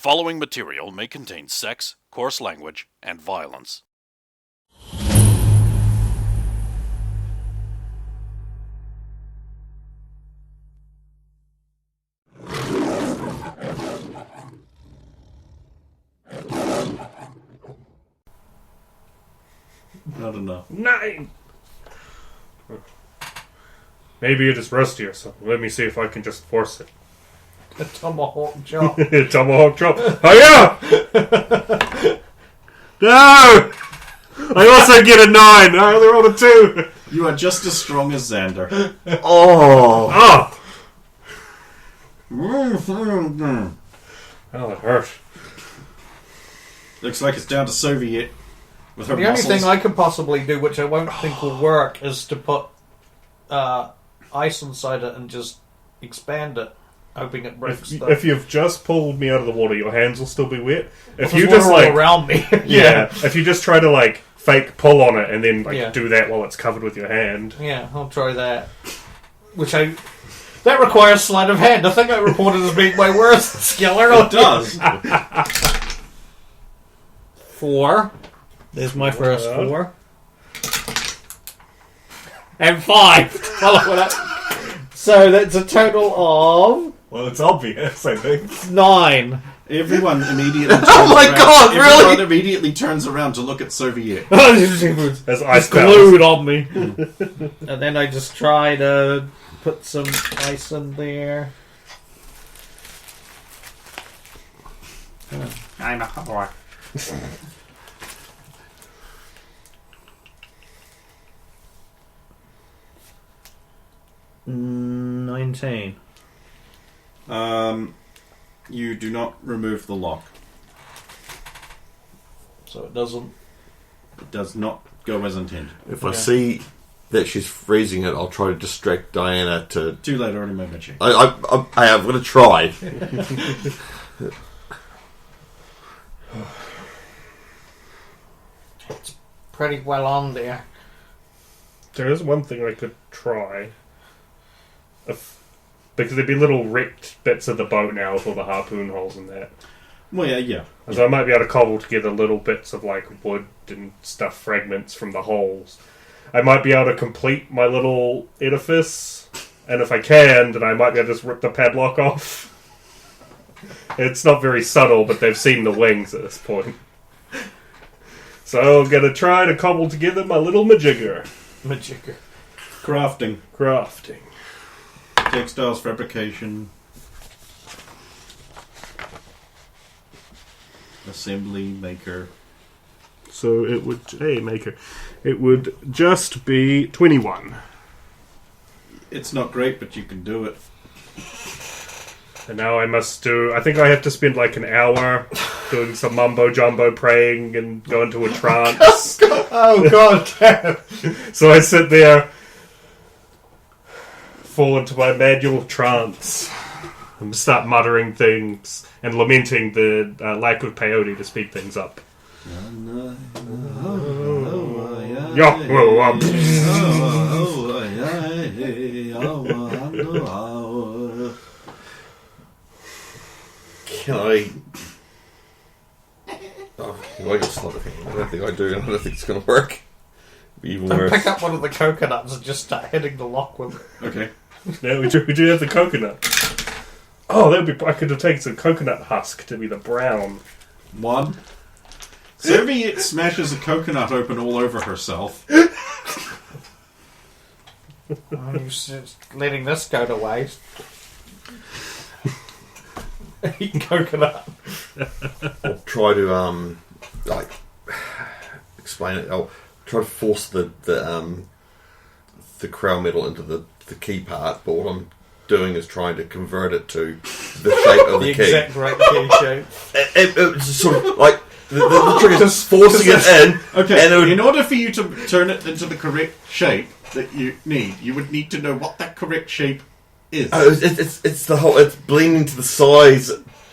following material may contain sex, coarse language, and violence. Not enough. 9! Maybe you're just rusty or something. Let me see if I can just force it. A tomahawk chop. Tomahawk chop. Oh yeah! No! I also get a 9. I only rolled a 2. You are just as strong as Xander. Oh! Oh, Oh, it hurt. looks like it's down to Soviet with her The only muscles. thing I could possibly do, which I won't think will work, is to put ice inside it and just expand it, hoping it breaks stuff. If you've just pulled me out of the water, your hands will still be wet. If There's you just water all like around me, yeah, if you just try to like fake pull on it and then like Yeah. do that while it's covered with your hand. yeah, I'll try that. That requires sleight of hand. I think I reported as being my worst skill earlier. It does. 4. There's my first Well. 4. And 5. Follow that. So that's a total of Well, it's obvious, I think. 9. Everyone immediately turns Oh my around. God, really? Everyone immediately turns around to look at Soviet. As ice It's glued on me. And then I just try to put some ice in there. I'm a boy. 19. You do not remove the lock. So it doesn't. It does not go as intended. If I see that she's freezing it, I'll try to distract Diana to... Too late, I already made my check. I am going to try. It's pretty well on there. There is one thing I could try. Because there'd be little wrecked bits of the boat now with all the harpoon holes in that. Well, yeah. So I might be able to cobble together little bits of like wood and stuff, fragments from the holes. I might be able to complete my little edifice, and if I can, then I might be able to just rip the padlock off. It's not very subtle, but they've seen the wings at this point. So I'm going to try to cobble together my little majigger. Majigger. Crafting. Textiles, fabrication. Assembly, maker. So it would... Hey, maker. It would just be 21. It's not great, but you can do it. And now I must do... I think I have to spend like an hour doing some mumbo-jumbo praying and go into a trance. Oh, God damn. So I sit there, fall into my manual trance, and start muttering things and lamenting the lack of peyote to speed things up. Can I... Oh, I got sleight of hand. I don't think I do, and I don't think it's going to work. Even I worse. pick up one of the coconuts and just start hitting the lock with it. Okay. Yeah, we do have the coconut. Oh, that would be... I could have taken some coconut husk to be the brown. 1. Soviet smashes a coconut open all over herself. I'm just letting this go to waste. Eat coconut. I'll try to, like, explain it. I'll try to force the crown metal into the key part, but what I'm doing is trying to convert it to the shape of the key. Exact right key shape. It's sort of like the trick is forcing it in. Okay, and it would, in order for you to turn it into the correct shape that you need, you would need to know what that correct shape is. it's the whole. It's blending to the size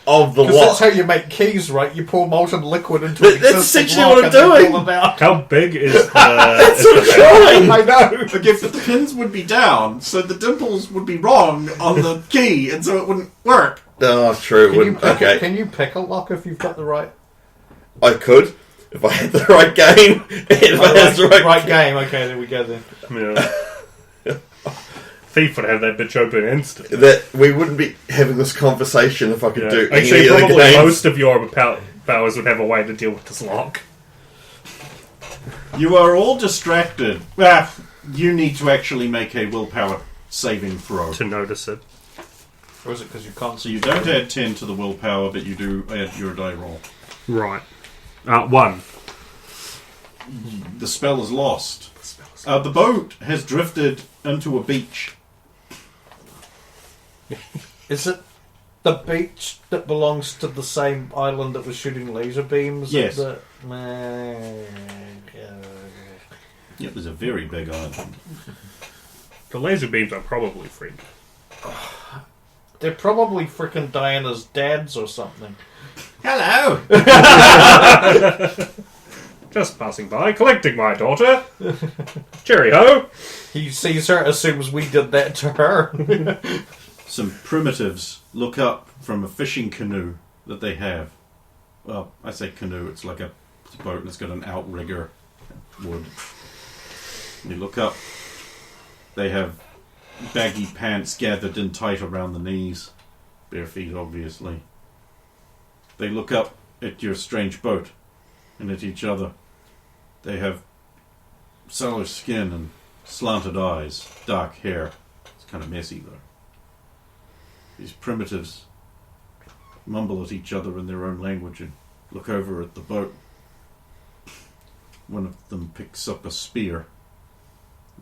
of the Because lock. that's how you make keys, right? You pour molten liquid into an That's existing essentially lock what I'm and then doing. pull it out. How big is the... That's what I'm trying. I know. Okay, but the pins would be down, so the dimples would be wrong on the key, and so it wouldn't work. Oh, true. Can you pick a lock if you've got the right... I could. If I had the right game. If I had the right game. Okay, there we go then. Yeah. Thief would have that bitch open instantly. That we wouldn't be having this conversation if I could do any Actually, of the probably games. most of your powers would have a way to deal with this lock. You are all distracted. Ah, you need to actually make a willpower saving throw. To notice it. Or is it because you can't So see? you don't add 10 to the willpower, but you do add your die roll. Right. 1. The spell is lost. The boat has drifted into a beach. Is it the beach that belongs to the same island that was shooting laser beams? Yes. It was a very big island. The laser beams are probably free. They're probably freaking Diana's dads or something. Hello! Just passing by, collecting my daughter. Cheerio. He sees her, assumes we did that to her. Some primitives look up from a fishing canoe that they have. Well, I say canoe, it's like a boat and it's got an outrigger, wood. They look up. They have baggy pants gathered in tight around the knees. Bare feet, obviously. They look up at your strange boat and at each other. They have sallow skin and slanted eyes, dark hair. It's kind of messy, though. These primitives mumble at each other in their own language and look over at the boat. One of them picks up a spear,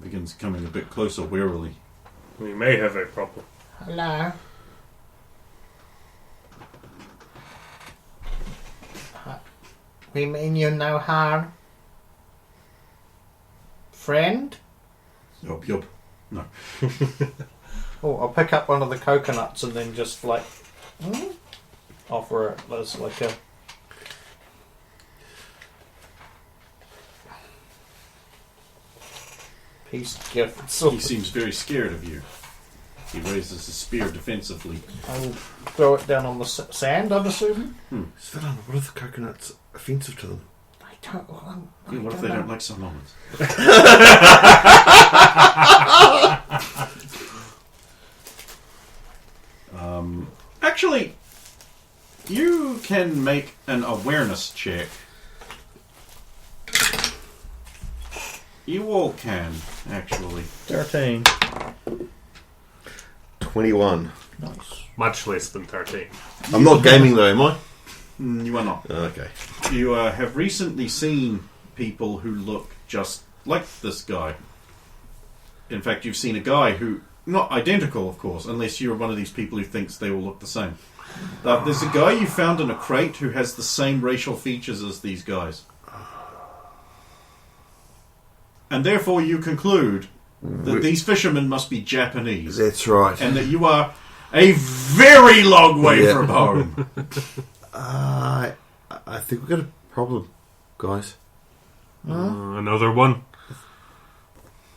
begins coming a bit closer warily. We may have a problem. Hello. We mean you no harm? Friend? Yup. No. Oh, I'll pick up one of the coconuts and then just offer it as like a... peace gift. So He seems very scared of you. He raises his spear defensively. I'll throw it down on the sand, I'm assuming. Sven, what if the coconut's offensive to them? I don't want... Yeah, what if they don't like Solomons? Actually, you can make an awareness check. You all can, actually. 13. 21. Nice. Much less than 13. I'm not gaming though, am I? You are not. Okay. You have recently seen people who look just like this guy. In fact, you've seen a guy who... not identical, of course, unless you're one of these people who thinks they all look the same. There's a guy you found in a crate who has the same racial features as these guys. And therefore you conclude that these fishermen must be Japanese. That's right. And that you are a very long way from home. I think we've got a problem, guys. Another one.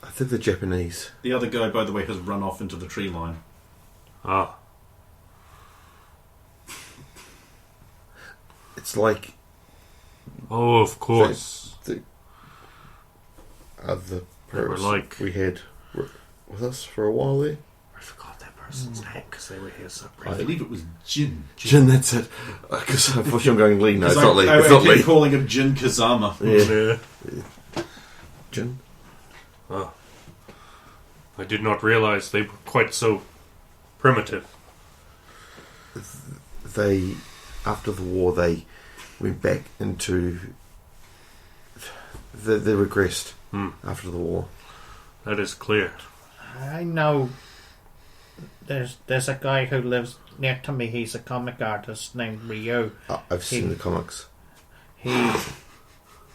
I think they're Japanese. The other guy, by the way, has run off into the tree line. Ah. It's like Oh, of course. the other They were person like... we had with us for a while there. I forgot that person's name because they were here so I briefly. believe it was Jin. Jin, that's it. Because unfortunately I'm going Lee. No, it's not Lee. I It's not keep Lee. calling him Jin Kazama. Yeah. Jin. Oh. I did not realize they were quite so primitive. They, after the war, they went back into... They regressed after the war. That is clear. I know there's a guy who lives near to me. He's a comic artist named Ryo. I've seen the comics. He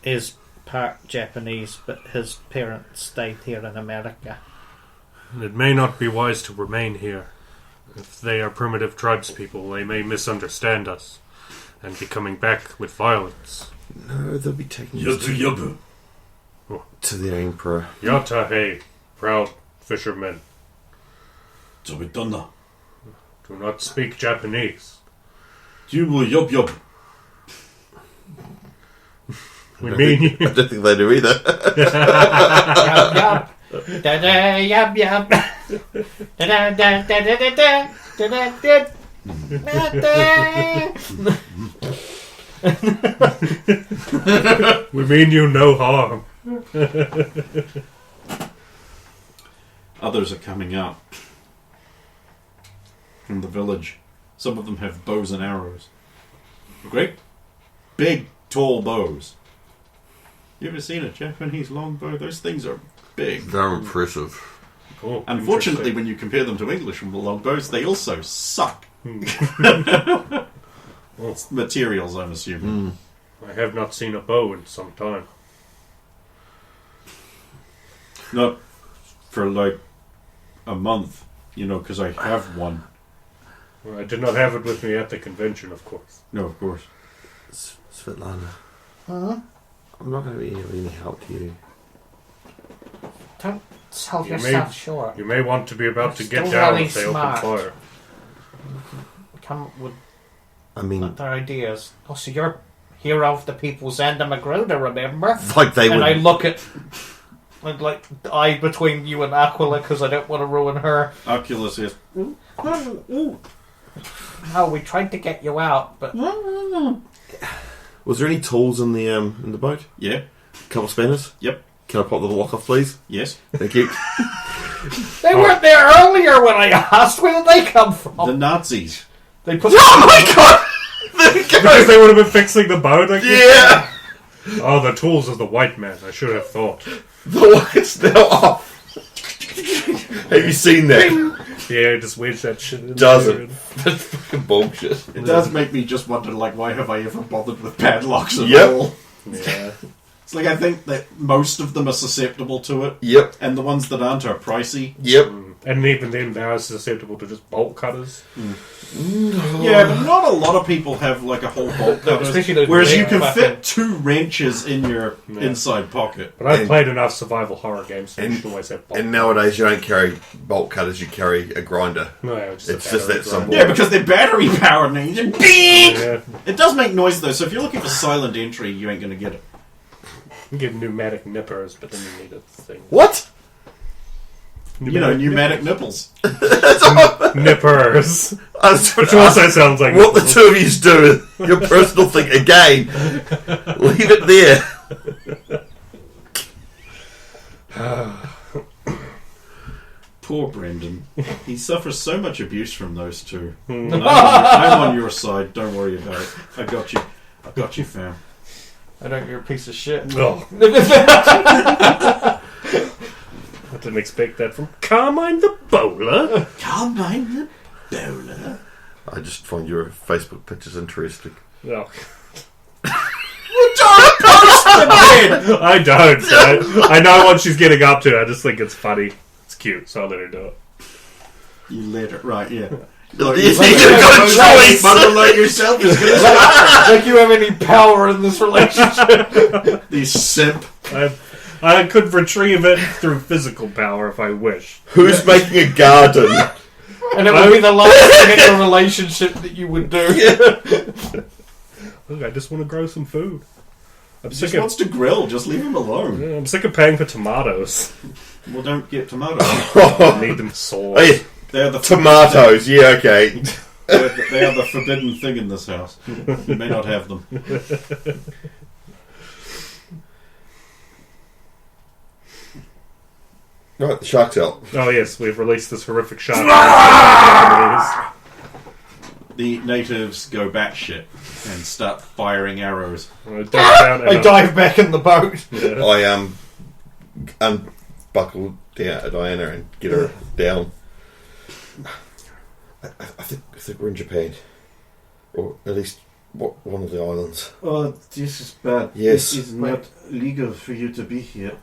is part Japanese, but his parents stayed here in America. It may not be wise to remain here. If they are primitive tribespeople, they may misunderstand us and be coming back with violence. No, they'll be taking Yabu. to their emperor. Yatahe, proud fishermen. So we've done that. Do not speak Japanese. Yubu yub yub. We mean you. I don't think they do either. Yup, yup. Da da yup yup. Da da da da da da da da da da. We mean you no harm. Others are coming out from the village. Some of them have bows and arrows. Great, big, tall bows. You ever seen a Japanese longbow? Those things are big. They're impressive. Cool. Unfortunately, when you compare them to English longbows, they also suck. It's materials, I'm assuming. I have not seen a bow in some time. Not for like a month, because I have one. Well, I did not have it with me at the convention, of course. No, of course. Svetlana, Huh? I'm not going to be of any help to you. Don't sell You yourself may- short. You may want to be about to You're get still down really if they smart. open fire. Come up with I mean, other ideas. Oh, so you're hero of the people's end of Magruder, remember? like they And would. I look at like the eye between you and Aquila because I don't want to ruin her. Oculus is. No, we tried to get you out, but Was there any tools in the boat? Yeah. Couple spanners? Yep. Can I pop the lock off, please? Yes. Thank you. they weren't there earlier when I asked. Where did they come from? The Nazis. They put. Oh my god! Because they would have been fixing the boat, I guess. Yeah! Oh, the tools of the white man. I should have thought. The lock's now off. Have you seen that? Yeah, just wedge that shit in Doesn't. there. That's fucking bullshit. It does make me just wonder, why have I ever bothered with padlocks at Yep. all? Yeah. It's like, I think that most of them are susceptible to it, Yep. and the ones that aren't are pricey. Yep. And even then, they are susceptible to just bolt cutters. Yeah, but not a lot of people have, a whole bolt cutter. especially those Whereas you red can fucking- fit 2 wrenches in your Yeah. inside pocket. But I've And- played enough survival horror games, so you and- should always have bolt And nowadays you don't carry bolt cutters, you carry a grinder. No, It's just that simple. simple. Yeah, because they're battery powered now. You just beep! Yeah. It does make noise though, so if you're looking for silent entry, you ain't gonna get it. You get pneumatic nippers, but then you need a thing. What? Pneumatic nipples. Nippers. Which What also sounds like the two of you do is your personal thing again. Leave it there. Poor Brendan. He suffers so much abuse from those two. I'm on your side, don't worry about it. I got you. I got you, fam. I don't. You're a piece of shit. Oh, I didn't expect that from Carmine the Bowler. Carmine the Bowler. I just find your Facebook pictures interesting. Oh, Don't post them then! I don't. I know what she's getting up to. I just think it's funny. It's cute, so I'll let her do it. You let it, right, yeah. Look, You've got a choice. Bundle like yourself is gonna start. Like you have any power in this relationship? These simp. I could retrieve it through physical power if I wish. Who's making a garden? And it would be the last thing in your relationship that you would do. Look, I just want to grow some food. I'm He sick just wants to grill, just leave him alone. I'm sick of paying for tomatoes. Well, don't get tomatoes. I need them sauce. Hey, They're the tomatoes, yeah, okay. They are the forbidden thing in this house. You may not have them. Right, the shark's out. Oh yes, we've released this horrific shark. The natives go batshit and start firing arrows. I dive back in the boat. Yeah. I unbuckle Diana and get her down. I think we're in Japan, or at least one of the islands. Oh, this is bad. Yes. It is not legal for you to be here.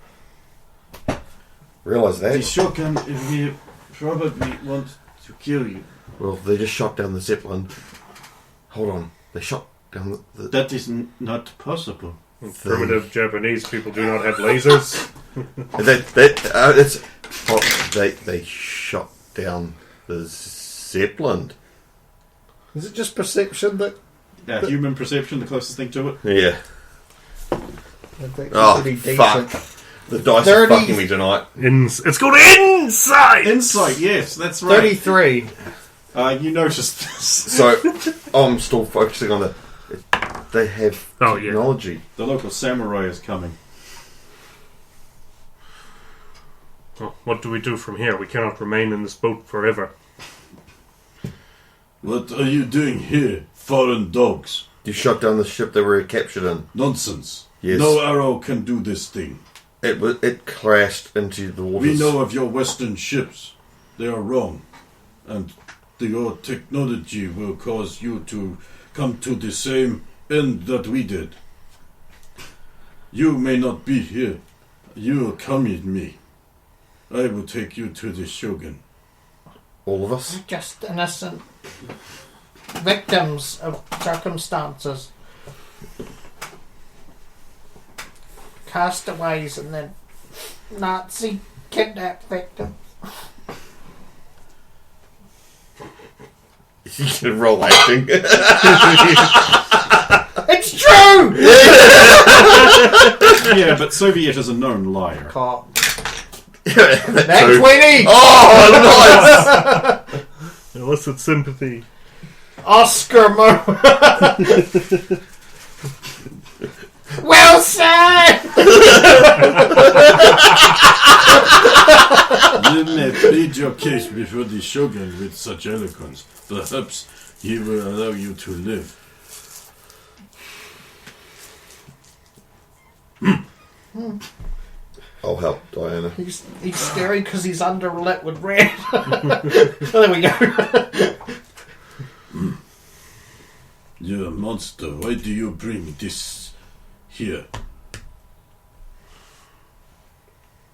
Realise The that? Shogun will probably want to kill you. Well, they just shot down the Zeppelin. Hold on, they shot down the That is not possible. Primitive Japanese people do not have lasers. they shot down the Zeppelin. Is it just perception that... Human perception, the closest thing to it. Yeah. That's Oh, pretty fuck. The dice are 30. fucking me tonight. It's called insight. Insight, yes, that's right. 33. You noticed this. So, I'm still focusing on the... They have Oh, yeah. technology. The local samurai is coming. Well, what do we do from here? We cannot remain in this boat forever. What are you doing here, foreign dogs? You shot down the ship that we were captured in. Nonsense. Yes. No arrow can do this thing. It crashed into the waters. We know of your Western ships. They are wrong. And your technology will cause you to come to the same end that we did. You may not be here. You will come with me. I will take you to the Shogun. All of us? We're just innocent victims of circumstances. Castaways and then Nazi kidnap victims. You can roll acting. It's true! Yeah, but Soviet is a known liar. Caught. That Next too. 20! Oh, nice! Illicit sympathy. Oscar Well said! You may plead your case before the Shogun with such eloquence. Perhaps he will allow you to live. I'll help Diana. He's scary because he's underlit with red. There we go. You're a monster. Why do you bring this here?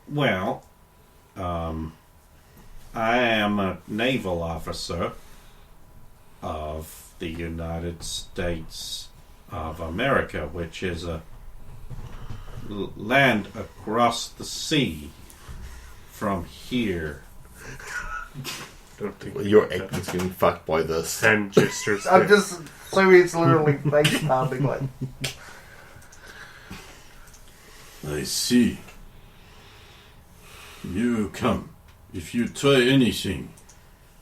Well, I am a naval officer of the United States of America, which is a land across the sea from here. Don't think Your acting's getting fucked by this. hand gestures. I'm just so it's literally face pounding like. I see. You come. If you try anything,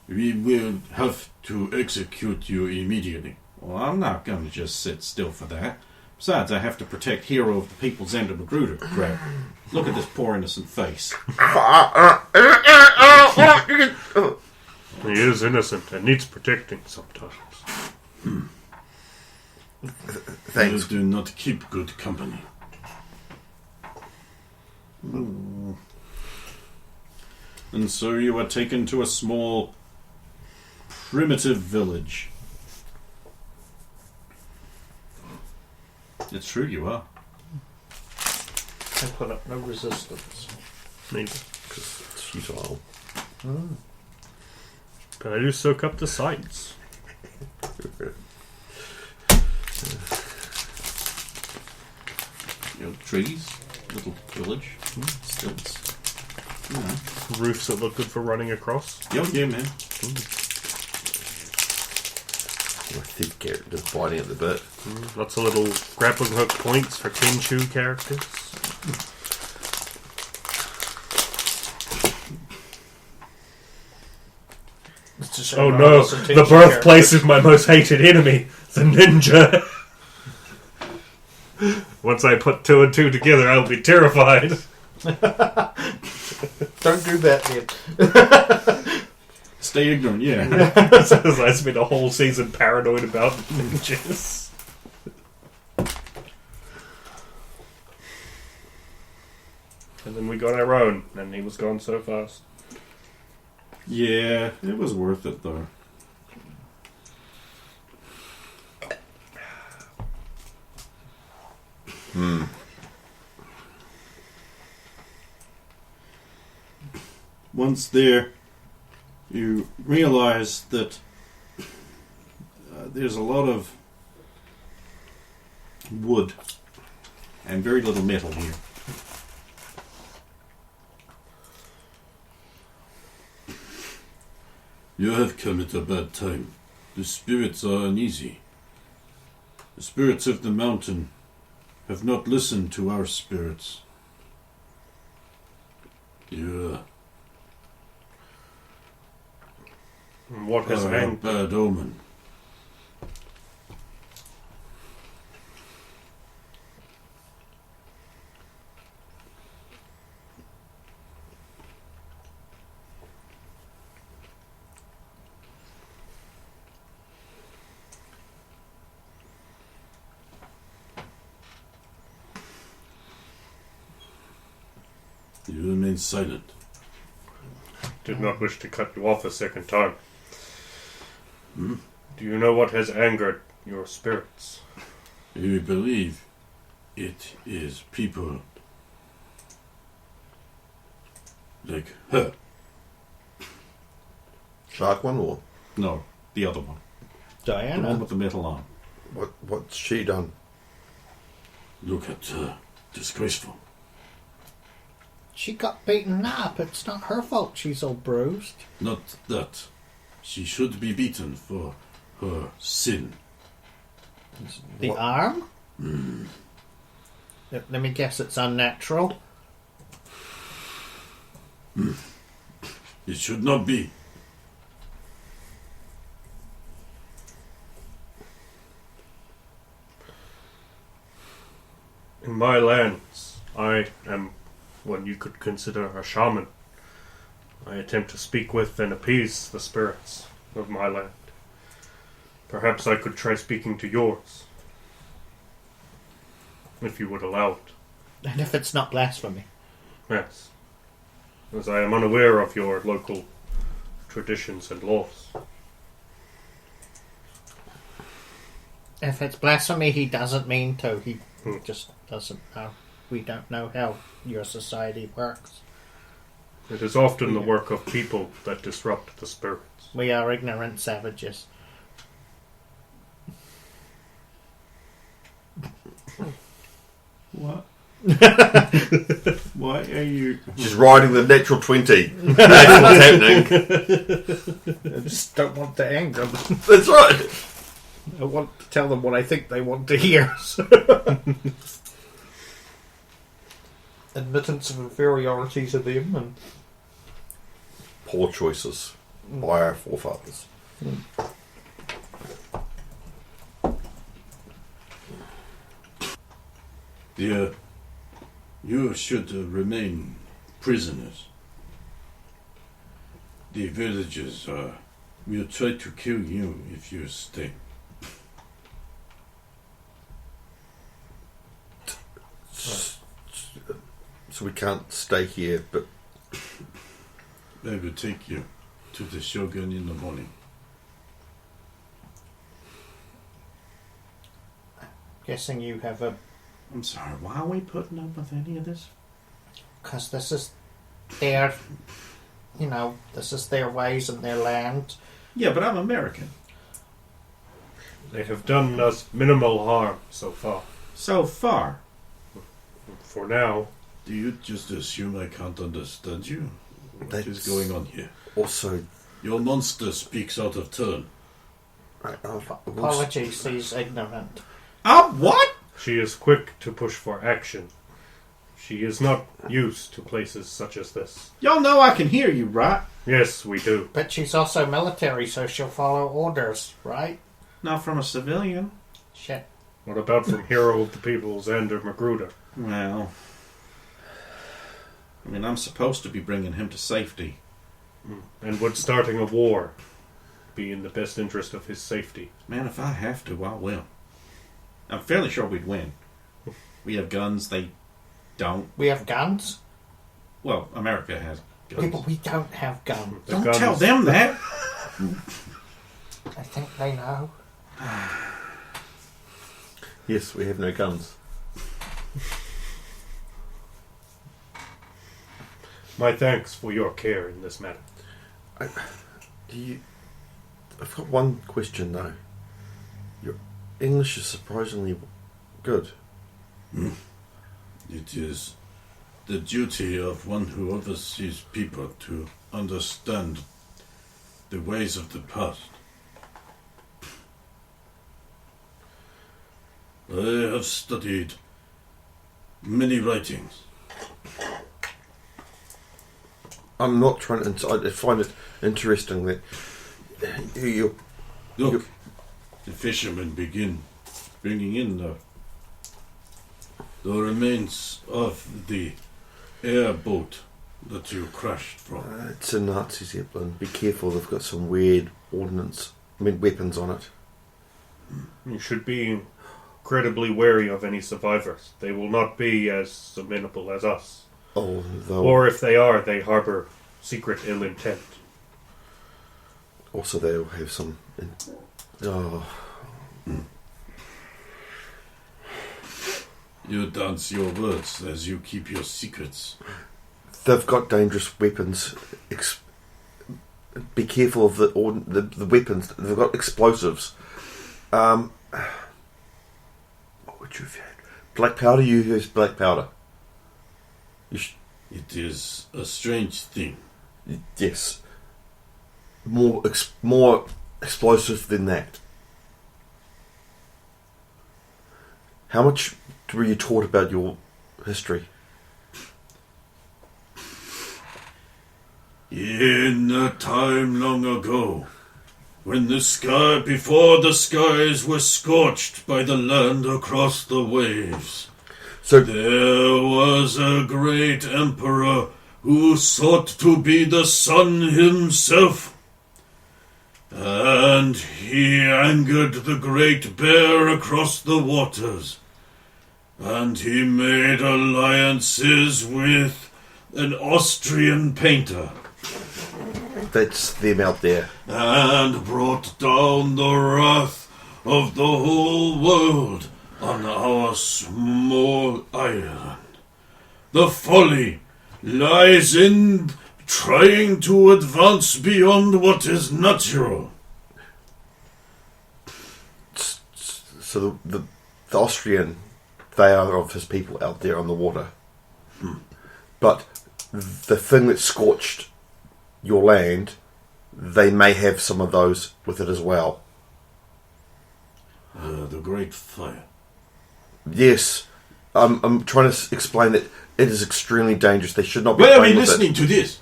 we will have to execute you immediately. Well, I'm not going to just sit still for that. Besides, I have to protect hero of the people's end of Magruder. Crap. Look at this poor innocent face. He is innocent and needs protecting sometimes. Thanks. You do not keep good company. And so you are taken to a small, primitive village. It's true, you are. I put up no resistance. Neither. Because it's futile. But I do soak up the sights. You know, trees, little village, stilts. You know. Roofs that look good for running across. Yeah, man. My thick character's biting at the bit. Lots of little grappling hook points for Tenchu characters. It's a shame Oh I no, wasn't the teaching birthplace of my most hated enemy, the ninja. Once I put 2 and 2 together, I'll be terrified. Don't do that, Ned. Stay ignorant, yeah. So I spent a whole season paranoid about ninjas. And then we got our own, and he was gone so fast. Yeah, it was worth it, though. Once there, you realize that there's a lot of wood and very little metal here. You have come at a bad time. The spirits are uneasy. The spirits of the mountain have not listened to our spirits. Yeah. What has Are a angered? bad omen. You remain silent. Did not wish to cut you off a second time. Hmm? Do you know what has angered your spirits? You believe it is people like her. Shark one or No, the other one. The one Diana. with the metal arm. what's she done? Look at her. Disgraceful. She got beaten up. It's not her fault she's all bruised. Not that. She should be beaten for her sin. The What? arm? Let me guess, it's unnatural. It should not be. In my lands, I am what you could consider a shaman. I attempt to speak with and appease the spirits of my land. Perhaps I could try speaking to yours, if you would allow it. And if it's not blasphemy. Yes, as I am unaware of your local traditions and laws. If it's blasphemy, he doesn't mean to. He just doesn't know. We don't know how your society works. It is often the work of people that disrupt the spirits. We are ignorant savages. What? Why are you... She's riding the natural 20. That's what's happening. I just don't want to anger them. That's right. I want to tell them what I think they want to hear. Admittance of inferiority to them and Poor choices by our forefathers. Dear, you should remain prisoners. The villagers will try to kill you if you stay. So we can't stay here, but I will take you to the Shogun in the morning. guessing you have a... I'm sorry, why are we putting up with any of this? Because this is their... You know, this is their ways and their land. Yeah, but I'm American. They have done us minimal harm so far. So far. For now, Do you just assume I can't understand you? What is That's- going on here? also, Your monster speaks out of turn. Apologies, he's ignorant. What? she is quick to push for action. She is not used to places such as this. Y'all know I can hear you, right? Yes, we do. But she's also military, so she'll follow orders, right? Not from a civilian. Shit. What about from Hero of the People, Xander Magruder? Well, I mean, I'm supposed to be bringing him to safety. And would starting a war be in the best interest of his safety? Man, if I have to, I will. I'm fairly sure we'd win. We have guns, they don't. We have guns? Well, America has guns. People, we don't have guns. The Don't guns- tell them that. I think they know. yes, we have no guns. My thanks for your care in this matter. I've got one question though. Your English is surprisingly good. It is the duty of one who oversees people to understand the ways of the past. I have studied many writings. I'm not trying to. I find it interesting that you. Look, the fishermen begin bringing in the remains of the airboat that you crashed from. It's a Nazi Zeppelin. Be careful, they've got some weird weapons on it. You should be incredibly wary of any survivors. They will not be as amenable as us. Oh, Or if they are, they harbour secret ill intent. Also, they'll have some. You dance your words as you keep your secrets. They've got dangerous weapons. Be careful of the weapons. They've got explosives. What would you have had? Black powder? You use black powder. It is a strange thing. Yes. More explosive than that. How much were you taught about your history? In a time long ago, when before the skies were scorched by the land across the waves, So there was a great emperor who sought to be the sun himself. And he angered the great bear across the waters. And he made alliances with an Austrian painter. that's them out there. And brought down the wrath of the whole world on our small island. The folly lies in trying to advance beyond what is natural. So the Austrian, they are of his people out there on the water. But the thing that scorched your land, they may have some of those with it as well. The Great Fire. Yes, I'm trying to explain that it is extremely dangerous. They should not be Why are we playing with listening to this?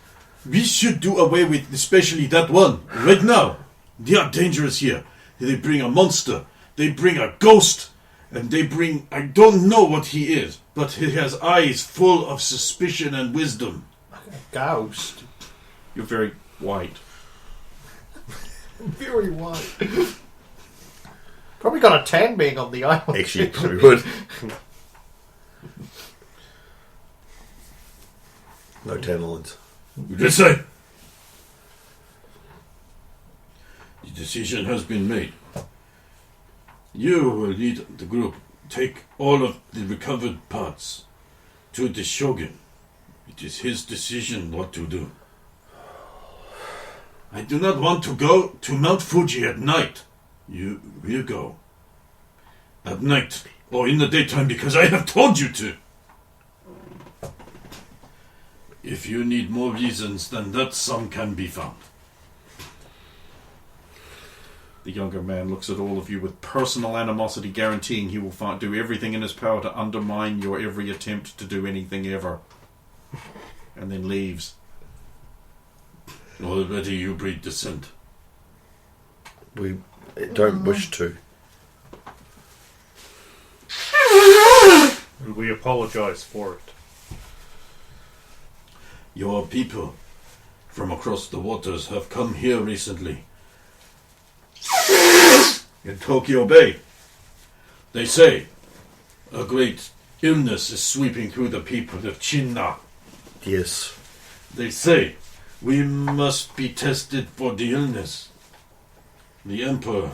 We should do away with especially that one, right now. They are dangerous here. They bring a monster, they bring a ghost, and they bring... I don't know what he is, but he has eyes full of suspicion and wisdom. Ghost. You're very white. Very white. Probably got a tan being on the island. Actually, you probably would. No tan lines. Just say. The decision has been made. You will lead the group. Take all of the recovered parts to the Shogun. It is his decision what to do. I do not want to go to Mount Fuji at night. You will go. At night, or in the daytime, because I have told you to. If you need more reasons than that, some can be found. The younger man looks at all of you with personal animosity, guaranteeing he will do everything in his power to undermine your every attempt to do anything ever. And then leaves. Already you breed dissent. We don't wish to. And we apologise for it. Your people from across the waters have come here recently. In Tokyo Bay. They say a great illness is sweeping through the people of Chinna. Yes. They say we must be tested for the illness. The Emperor,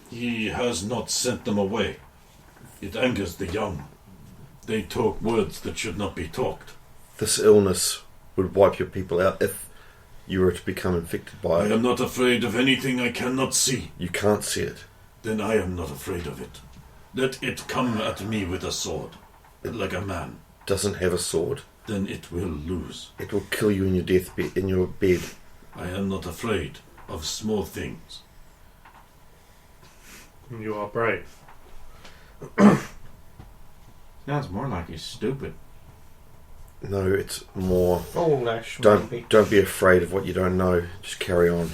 he has not sent them away. It angers the young. They talk words that should not be talked. This illness would wipe your people out if you were to become infected by I it. am not afraid of anything I cannot see. You can't see it. Then I am not afraid of it. Let it come at me with a sword, like a man. Doesn't have a sword. Then it will lose. It will kill you in your deathbed. In your bed. I am not afraid of small things. You are brave. Sounds more like he's stupid. No, it's more. Foolish, maybe. Don't be afraid of what you don't know. Just carry on.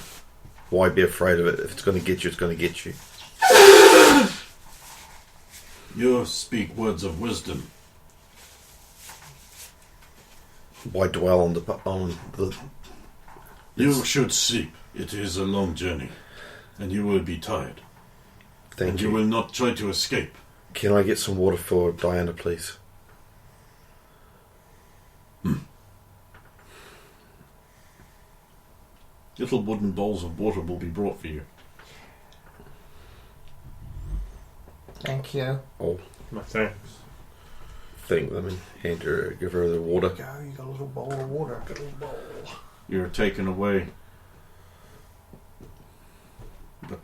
Why be afraid of it? If it's going to get you, it's going to get you. You speak words of wisdom. Why dwell on the You should sleep. It is a long journey, and you will be tired. Thank and you. you will not try to escape. Can I get some water for Diana, please? Little wooden bowls of water will be brought for you. Thank you. Oh, My thanks. thank them and give her the water. Go, you got a little bowl of water. A little bowl. You're taken away. But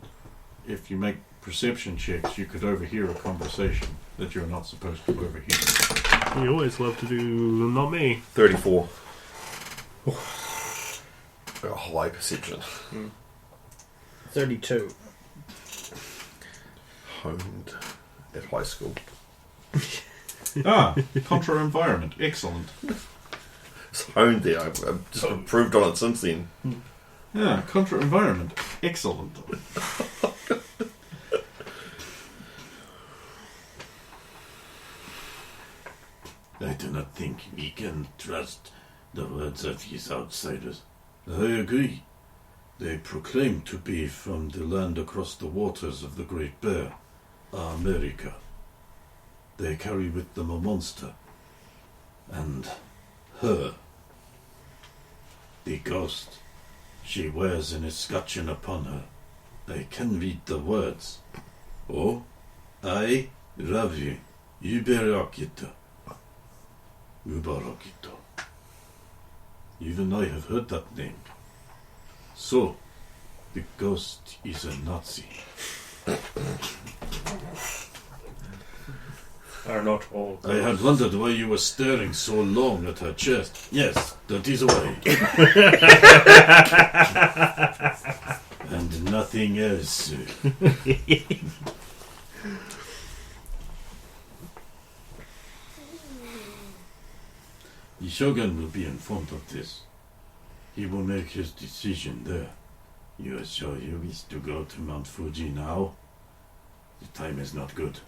if you make perception checks, you could overhear a conversation that you're not supposed to overhear. You always love to do, not me. 34. High perception. 32. Honed at high school. Contra environment. Excellent. It's honed there. I've just improved on it since then. Yeah, contra environment. Excellent. I do not think we can trust the words of these outsiders. I agree. They proclaim to be from the land across the waters of the Great Bear, America. They carry with them a monster. And her. The ghost. She wears an escutcheon upon her. I can read the words. Oh, I love you. Uberakita. Ubarakito. Even I have heard that name. So, the ghost is a Nazi. Are not all. I had wondered why you were staring so long at her chest. Yes, that is why. And nothing else. The Shogun will be informed of this. He will make his decision there. You are sure you wish to go to Mount Fuji now? The time is not good.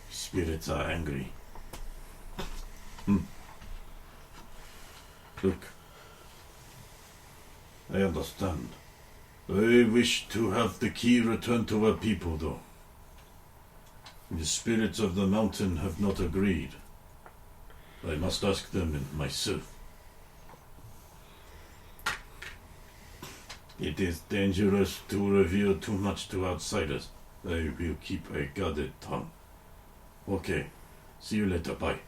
Spirits are angry. Look. I understand. I wish to have the key returned to our people, though. The spirits of the mountain have not agreed. I must ask them myself. It is dangerous to reveal too much to outsiders. I will keep a guarded tongue. Okay. See you later. Bye.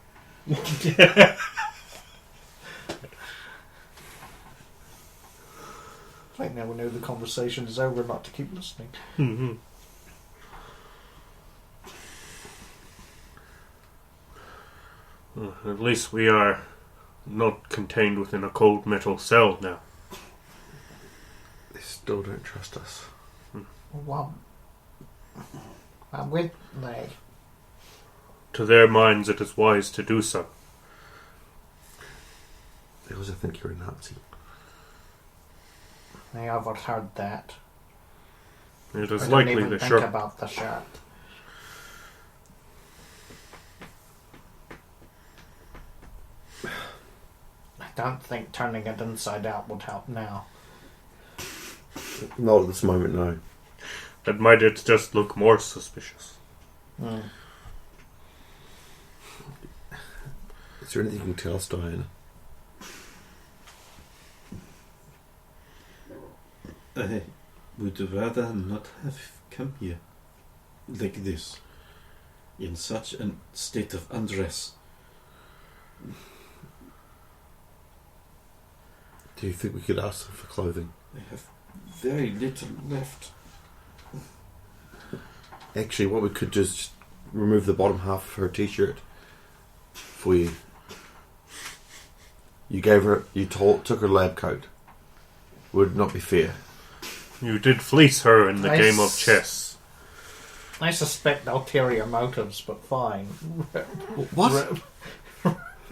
I think now we know the conversation is over, not to keep listening. Mm-hmm. Well, at least we are not contained within a cold metal cell now. They still don't trust us. Well, I'm with they. To their minds, it is wise to do so. They also think you're a Nazi. I haven't heard that. It is I likely don't even the think shirt. about the shirt. I don't think turning it inside out would help now. Not at this moment, no. That might it just look more suspicious. Is there anything you can tell us, Diana? I would rather not have come here like this, in such a state of undress. Do you think we could ask them for clothing? I have very little left. Actually, what we could do is just remove the bottom half of her t-shirt for you. You took her lab coat. Would not be fair. You did fleece her in the I game of s- chess. I suspect ulterior motives, but fine. What?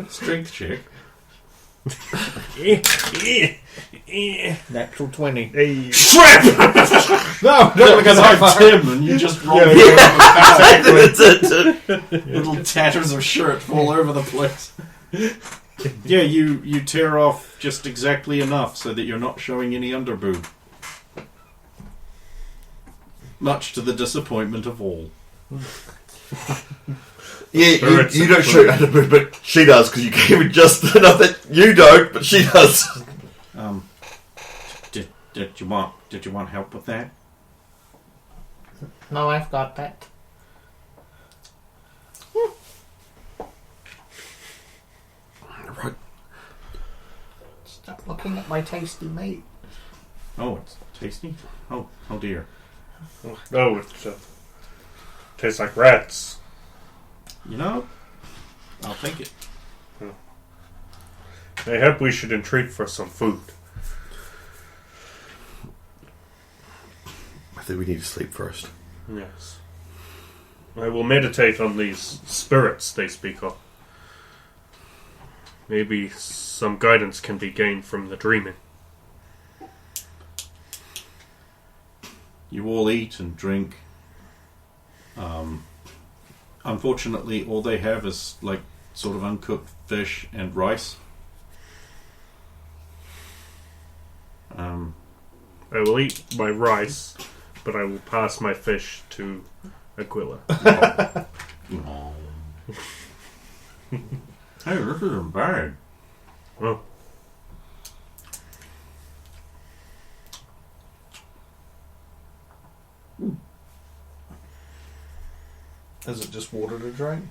Strength check. Natural 20. Hey. No, Because I'm Tim and you just roll little tatters of shirt fall over the place. Yeah, you tear off just exactly enough so that you're not showing any underboob. Much to the disappointment of all. Yeah, you don't shoot underboob, but she does, because you gave her just enough that you don't, but she does. Did you want help with that? No, I've got that. Right. Stop looking at my tasty meat. Oh, it's tasty. Oh dear. No, it tastes like rats. You know, I'll take it. Mayhap we should entreat for some food. I think we need to sleep first. Yes. I will meditate on these spirits they speak of. Maybe some guidance can be gained from the dreaming. You all eat and drink. Unfortunately, all they have is like sort of uncooked fish and rice. I will eat my rice, but I will pass my fish to Aquila. Oh. Hey, this isn't bad. Oh. Is it just water to drink?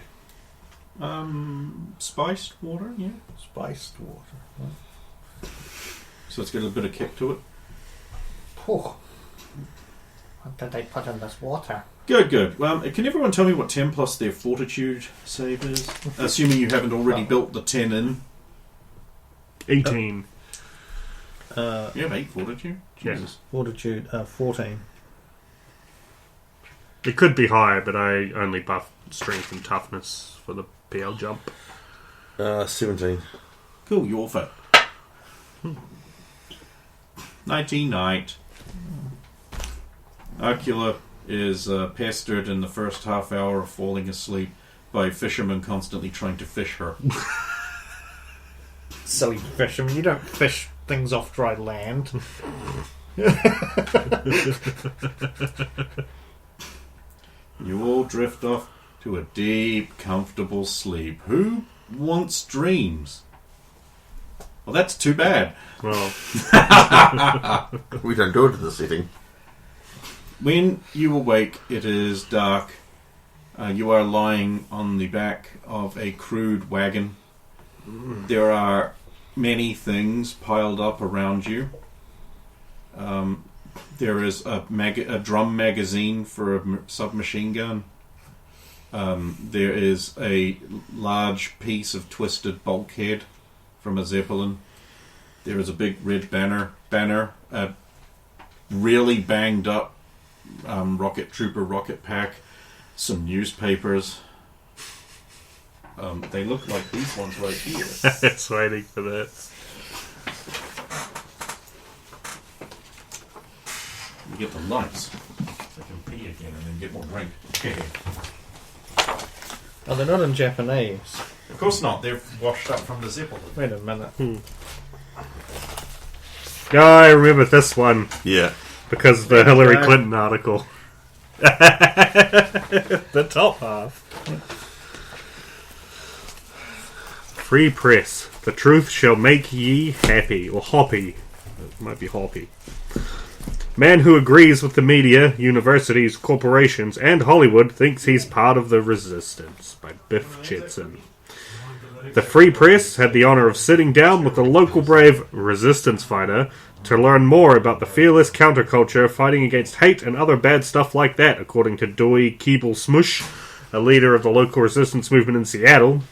Spiced water, yeah. Spiced water. So it's got a bit of kick to it. Oh. What did they put in this water? Good. Can everyone tell me what 10 plus their fortitude save is? Assuming you haven't already built the 10 in. 18. You have 8 fortitude? Yeah. Jesus. Fortitude, 14. It could be higher, but I only buff strength and toughness for the PL jump. 17. Cool, you're fit. 19 night. Arcula is pestered in the first half hour of falling asleep by fishermen constantly trying to fish her. Silly fisherman, you don't fish things off dry land. You all drift off to a deep, comfortable sleep. Who wants dreams? Well, that's too bad. Well, We don't do it in this setting. When you awake, it is dark. You are lying on the back of a crude wagon. There are many things piled up around you. There is a drum magazine for a submachine gun. There is a large piece of twisted bulkhead from a zeppelin. There is a big red banner, a really banged up rocket trooper rocket pack, some newspapers. They look like these ones right here. it's waiting for that. You get the lights. I can pee again and then get more drink. Oh, they're not in Japanese. Of course not. They're washed up from the zeppelin. Wait a minute. I remember this one Yeah. because of the Hillary Clinton article. The top half. Free press. The truth shall make ye happy. Or hoppy. It might be hoppy. Man who agrees with the media, universities, corporations, and Hollywood thinks he's part of the resistance. By Biff Chetson. The Free Press had the honor of sitting down with a local brave resistance fighter to learn more about the fearless counterculture fighting against hate and other bad stuff like that, according to Doi Keeble Smush, a leader of the local resistance movement in Seattle.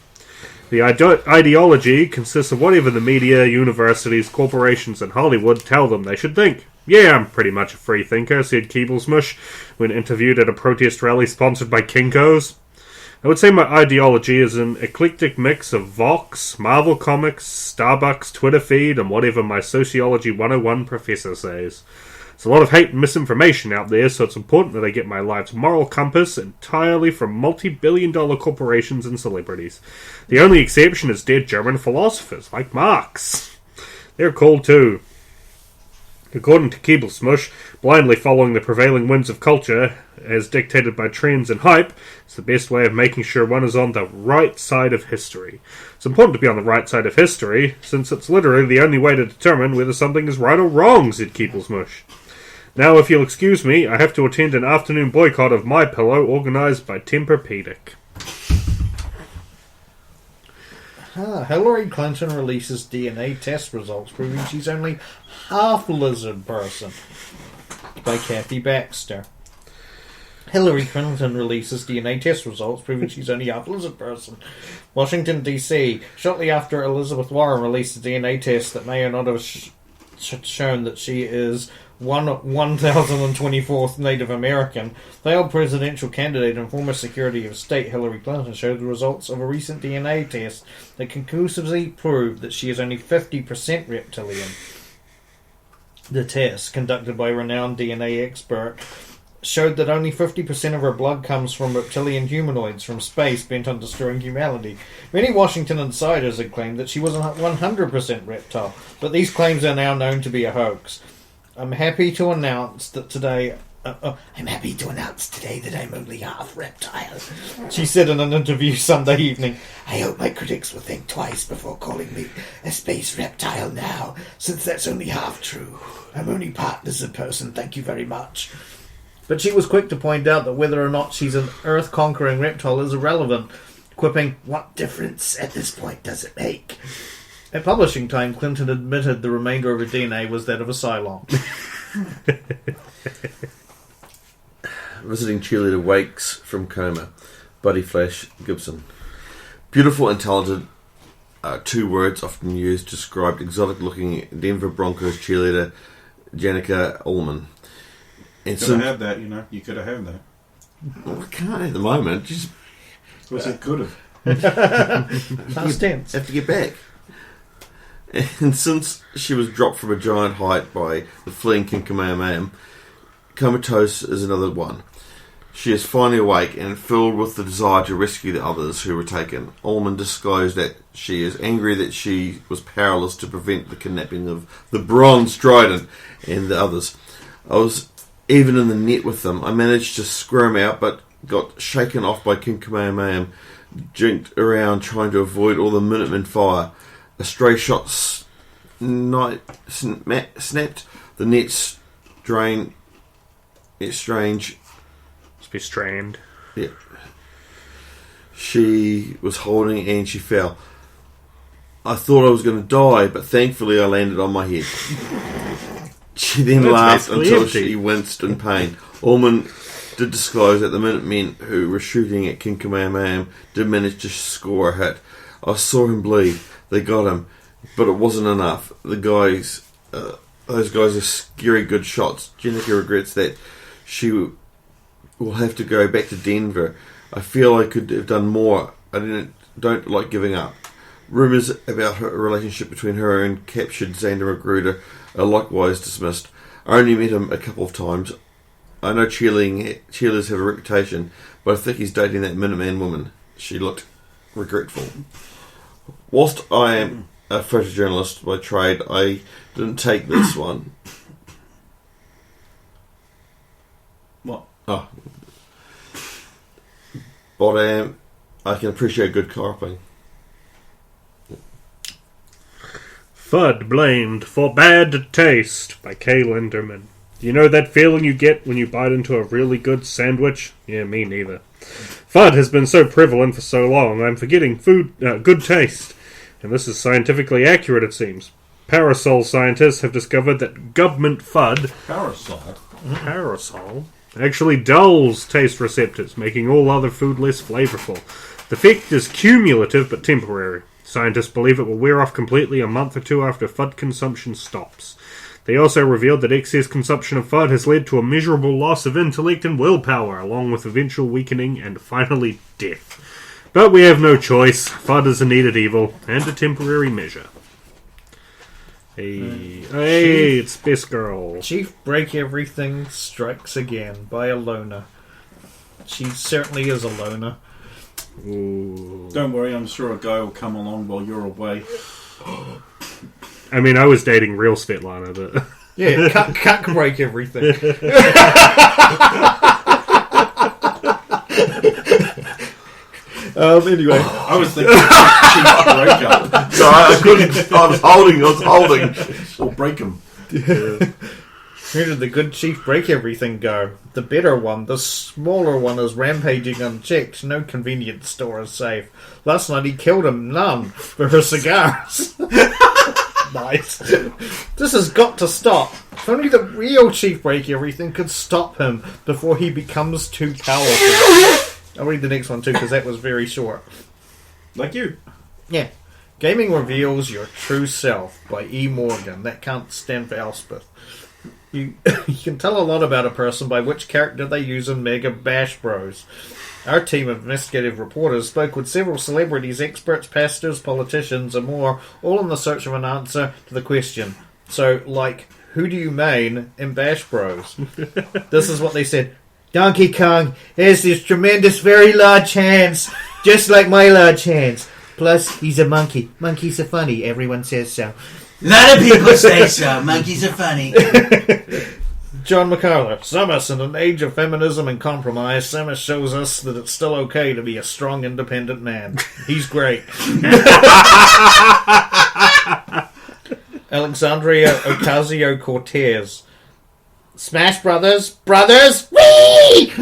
The ideology consists of whatever the media, universities, corporations, and Hollywood tell them they should think. Yeah, I'm pretty much a free thinker, said Keeblesmush when interviewed at a protest rally sponsored by Kinko's. I would say my ideology is an eclectic mix of Vox, Marvel Comics, Starbucks, Twitter feed, and whatever my Sociology 101 professor says. There's a lot of hate and misinformation out there, so it's important that I get my life's moral compass entirely from multi-billion-dollar corporations and celebrities. The only exception is dead German philosophers, like Marx. They're cool too. According to Keeblesmush, blindly following the prevailing winds of culture, as dictated by trends and hype, is the best way of making sure one is on the right side of history. It's important to be on the right side of history, since it's literally the only way to determine whether something is right or wrong, said Keeblesmush. Now, if you'll excuse me, I have to attend an afternoon boycott of My Pillow organised by Tempur-Pedic. Hillary Clinton releases DNA test results proving she's only half a lizard person. By Kathy Baxter. Hillary Clinton releases DNA test results proving she's only half a lizard person. Washington, D.C. Shortly after Elizabeth Warren released a DNA test that may or not have shown that she is 1024th Native American, failed presidential candidate and former Secretary of State Hillary Clinton showed the results of a recent DNA test that conclusively proved that she is only 50% reptilian. The test, conducted by a renowned DNA expert, showed that only 50% of her blood comes from reptilian humanoids from space bent on destroying humanity. Many Washington insiders had claimed that she was 100% reptile, but these claims are now known to be a hoax. I'm happy to announce today that I'm only half reptile, she said in an interview Sunday evening. I hope my critics will think twice before calling me a space reptile now, since that's only half true. I'm only part lizard person, thank you very much. But she was quick to point out that whether or not she's an Earth-conquering reptile is irrelevant, quipping, "What difference at this point does it make?" At publishing time, Clinton admitted the remainder of her DNA was that of a Cylon. Visiting cheerleader wakes from coma. Buddy Flash Gibson. Beautiful and talented are two words often used to describe exotic-looking Denver Broncos cheerleader Janica Ullman. You could have had that, you know. You could have had that. Well, I can't at the moment. Just Was it could have? Past tense. have to get back. And since she was dropped from a giant height by the fleeing King Kamehameha, comatose is another one. She is finally awake and filled with the desire to rescue the others who were taken. Ullman disclosed that she is angry that she was powerless to prevent the kidnapping of the Bronze Trident and the others. I was even in the net with them. I managed to squirm out, but got shaken off by King Kamehameha, jinked around trying to avoid all the Minutemen fire. A stray shot snapped. The net strained. It's strange. Must be strained. Yeah. She was holding and she fell. I thought I was going to die, but thankfully I landed on my head. She then laughed until she winced in pain. Ullman did disclose that the Minutemen who were shooting at King Kamehameha did manage to score a hit. I saw him bleed. They got him, but it wasn't enough. Those guys are scary good shots. Jenica regrets that she will have to go back to Denver. I feel I could have done more. I don't like giving up. Rumours about her relationship between her and captured Xander Magruder are likewise dismissed. I only met him a couple of times. I know cheerleaders have a reputation, but I think he's dating that Minuteman woman. She looked regretful. Whilst I am a photojournalist by trade, I didn't take this one. What? Oh. But I can appreciate good carping. Fudd blamed for bad taste by Kay Linderman. Do you know that feeling you get when you bite into a really good sandwich? Yeah, me neither. Fudd has been so prevalent for so long, I'm forgetting good taste. And this is scientifically accurate, it seems. Parasol scientists have discovered that government Fudd... Parasol? Actually dulls taste receptors, making all other food less flavourful. The effect is cumulative but temporary. Scientists believe it will wear off completely a month or two after Fudd consumption stops. They also revealed that excess consumption of FUD has led to a measurable loss of intellect and willpower, along with eventual weakening and finally death. But we have no choice. FUD is a needed evil and a temporary measure. Hey, it's Best Girl. Chief Break Everything strikes again by a loner. She certainly is a loner. Ooh. Don't worry, I'm sure a guy will come along while you're away. I mean, I was dating real Svetlana, but... Yeah, cuck break everything. Anyway. I was thinking Chief Breakup. So I couldn't. I was holding. Or break him. Where did the good Chief Break Everything go? The better one, the smaller one, is rampaging unchecked. No convenience store is safe. Last night he killed him, none, for her cigars. Nice. This has got to stop. If only the real Chief Break Everything could stop him before he becomes too powerful. I'll read the next one too, because that was very short. Like you. Yeah. Gaming Reveals Your True Self by E. Morgan. That can't stand for Elspeth. You can tell a lot about a person by which character they use in Mega Bash Bros. Our team of investigative reporters spoke with several celebrities, experts, pastors, politicians, and more, all in the search of an answer to the question. So, like, who do you main in Bash Bros? This is what they said. Donkey Kong has this tremendous, very large hands, just like my large hands. Plus, he's a monkey. Monkeys are funny. Everyone says so. A lot of people say so. Monkeys are funny. John McCarler. Samus, in an age of feminism and compromise, Samus shows us that it's still okay to be a strong, independent man. He's great. Alexandria Ocasio-Cortez. Smash Brothers. Brothers! Whee!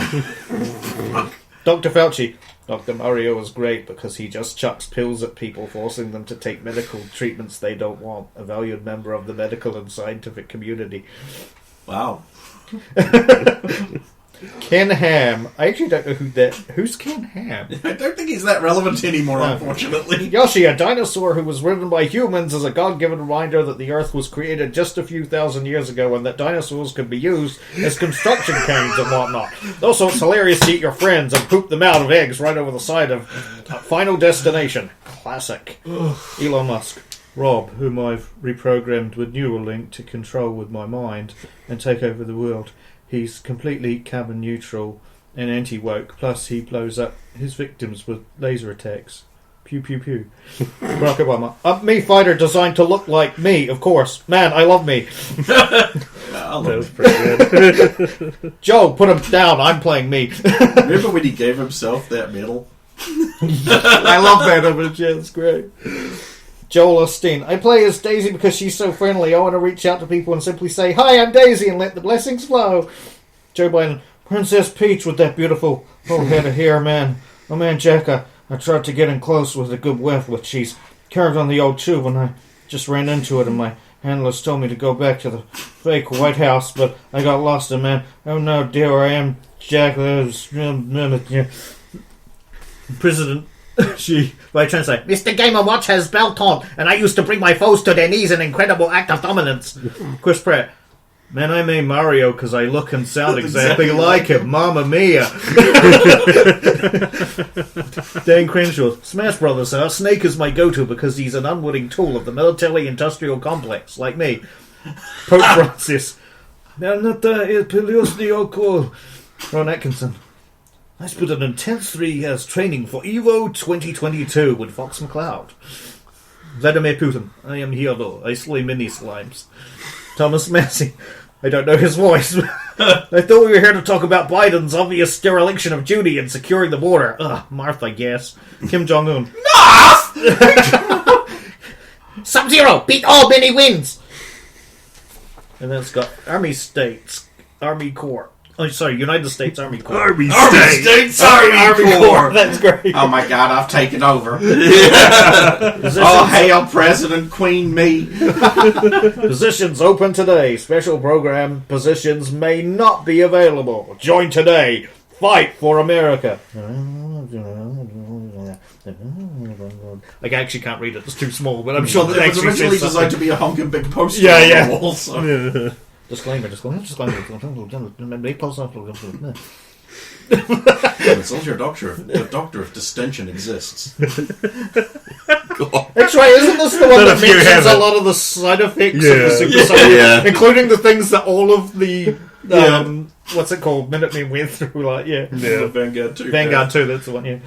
Dr. Fauci. Dr. Mario is great because he just chucks pills at people, forcing them to take medical treatments they don't want. A valued member of the medical and scientific community. Wow. Ken Ham. I actually don't know who's Ken Ham? I don't think he's that relevant anymore, unfortunately. Yoshi, a dinosaur who was ridden by humans, is a god-given reminder that the Earth was created just a few thousand years ago and that dinosaurs could be used as construction cranes and whatnot. Also, it's hilarious to eat your friends and poop them out of eggs right over the side of Final Destination. Classic. Elon Musk. Rob, whom I've reprogrammed with Neuralink to control with my mind and take over the world. He's completely carbon neutral and anti-woke, plus he blows up his victims with laser attacks. Pew pew pew. Barack Obama. A me fighter designed to look like me, of course. Man, I love me. That was pretty good. Joe, put him down. I'm playing me. Remember when he gave himself that medal? I love that image. Yeah, it's great. Joel Osteen. I play as Daisy because she's so friendly. I want to reach out to people and simply say, "Hi, I'm Daisy," and let the blessings flow. Joe Biden. Princess Peach with that beautiful full head of hair, man. Oh, man, Jack, I tried to get in close with a good whiff, but she's carved on the old tube, and I just ran into it, and my handlers told me to go back to the fake White House, but I got lost, and man, oh no, dear, I am Jack. President. She, by translate, Mr. Game & Watch has belt on, and I used to bring my foes to their knees in incredible act of dominance. Chris Pratt. Man, I made Mario because I look and sound exactly like him. Mamma mia. Dan Crenshaw. Smash Brothers. Snake is my go-to because he's an unwitting tool of the military-industrial complex, like me. Pope Francis. Ron Atkinson. I spent an intense 3 years training for EVO 2022 with Fox McCloud. Vladimir Putin. I am here though. I slay mini slimes. Thomas Massey. I don't know his voice. I thought we were here to talk about Biden's obvious dereliction of duty and securing the border. Marth, I guess. Kim Jong-un. Sub-Zero! Beat all many wins! And then it's got Army States. Army Corps. Oh, sorry, United States Army Corps. Army States Army Corps. That's great. Oh my god, I've taken over. Oh, hail President Queen Me. Positions open today. Special program positions may not be available. Join today. Fight for America. Like, I actually can't read it, it's too small, but I'm sure that It was actually originally says designed something. to be a honking big poster Yeah, on yeah. the wall. So. Disclaimer. Consult your doctor. The doctor if distension exists. That's right, isn't this the one But that if you mentions have a it. lot of the side effects of Yeah. the Super Soldier, Yeah. including the things that all of the Yeah. what's it called? Minutemen went through, like Yeah. Vanguard 2. Vanguard 2, that's the one, yeah.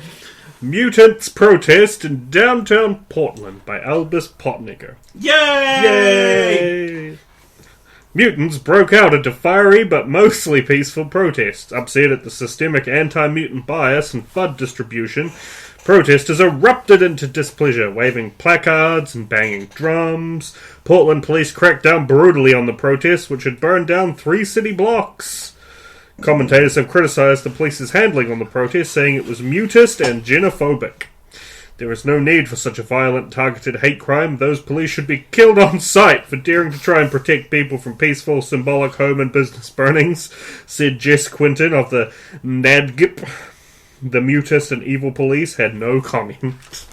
Mutants protest in downtown Portland by Albus Potniger. Yay! Yay! Mutants broke out into fiery but mostly peaceful protests. Upset at the systemic anti-mutant bias and FUD distribution, protesters erupted into displeasure, waving placards and banging drums. Portland police cracked down brutally on the protests, which had burned down 3 city blocks. Commentators have criticised the police's handling on the protest, saying it was mutist and xenophobic. There is no need for such a violent, targeted hate crime. Those police should be killed on sight for daring to try and protect people from peaceful, symbolic home and business burnings, said Jess Quinton of the NADGIP. The mutist and evil police had no comment.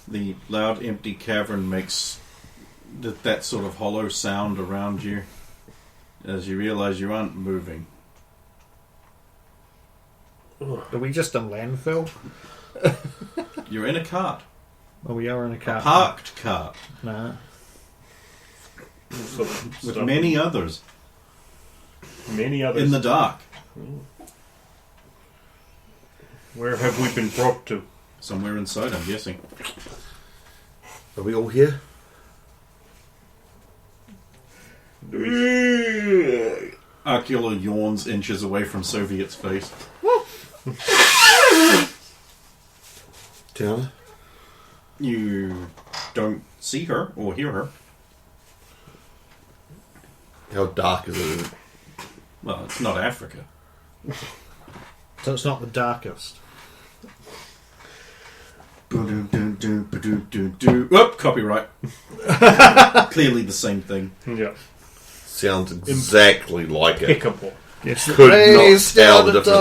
The loud, empty cavern makes that sort of hollow sound around you as you realise you aren't moving. Are we just in landfill? You're in a cart. Oh, we are in a car. A parked cart. Nah. With many others. Many others. In the dark. Where have we been brought to? Somewhere inside, I'm guessing. Are we all here? Arcula yawns inches away from Soviet's face. Diana? You don't see her or hear her. How dark is it? Well, it's not Africa. So it's not the darkest. Whoop, copyright. Clearly the same thing. Yeah. Sounds exactly like it. Impeccable. Yes, Could not tell the difference.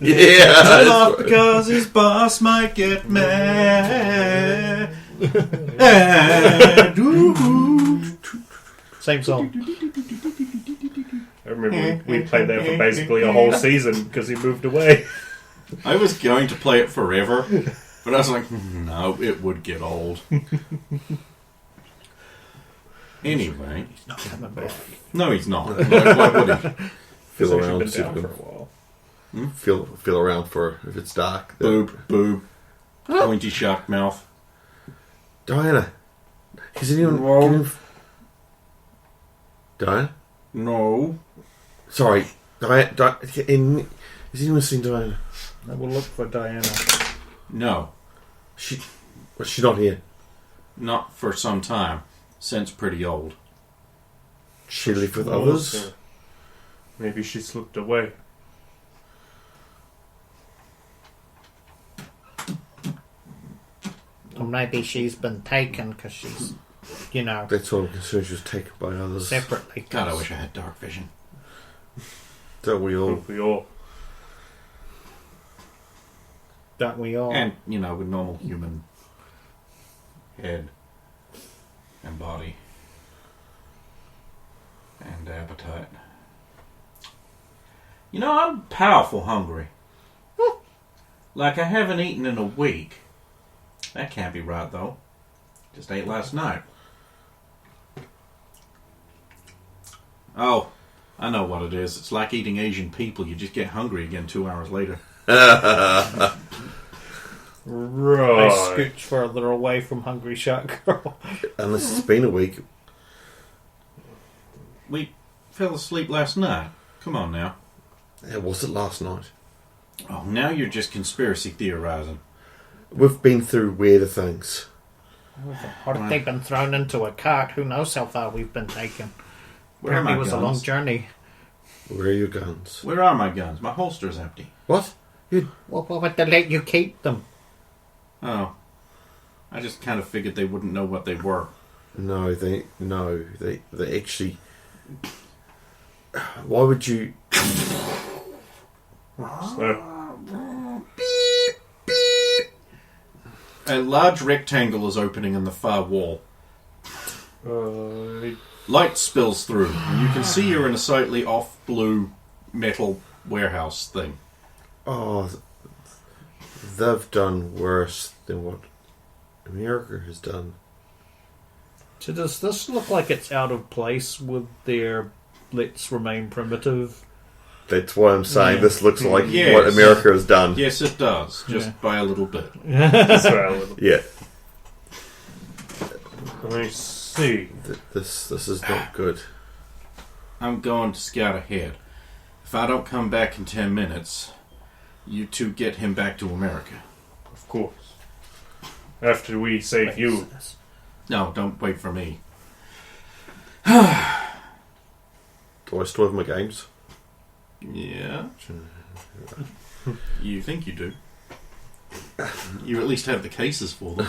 Yeah. Turn that's off right. because his boss might get mad. Same song. I remember we played that for basically a whole season because he moved away. I was going to play it forever, but I was like, no, it would get old. Anyway. He's not coming back. No, he's not. Why would he? Feel He's actually around, been see if down we for a can while. feel around for if it's dark. Boob, boob. Pointy shark mouth. Diana, has anyone? No. Diana, No. sorry, Diana. Has anyone seen Diana? I will look for Diana. No. She's not here. Not for some time. Since pretty old. She lived with Oh, others. so maybe she slipped away. Or maybe she's been taken because she's, you know, That's all I'm concerned. She was taken by others. separately. God, I wish I had dark vision. Don't we all? We all. Don't we all? And, you know, with normal human head and body and appetite. You know, I'm powerful hungry. Like I haven't eaten in a week. That can't be right, though. Just ate last night. Oh, I know what it is. It's like eating Asian people. You just get hungry again 2 hours later. I Right. scooch further away from Hungry Shark Girl. Unless it's been a week. We fell asleep last night. Come on now. How was it last night? Oh, now you're just conspiracy theorizing. We've been through weirder things. Or if they've been thrown into a cart, who knows how far we've been taken. Where are Apparently my it was a long guns? journey. Where are your guns? Where are my guns? My holster's empty. What? Well, why would they let you keep them? Oh. I just kind of figured they wouldn't know what they were. No, they actually. Why would you? So, A large rectangle is opening in the far wall. Light spills through, and you can see you're in a slightly off blue metal warehouse thing. Oh, they've done worse than what America has done. So does this look like it's out of place with their let's remain primitive? That's what I'm saying. Yeah. This looks like Yes. what America has done. Yes, it does, just Yeah. by a little bit. as well. Yeah, Let me see. this is not good. I'm going to scout ahead. If I don't come back in 10 minutes, you two get him back to America. Of course. After we save you. No, don't wait for me. Do I still have my games? Yeah. You think you do. You at least have the cases for them.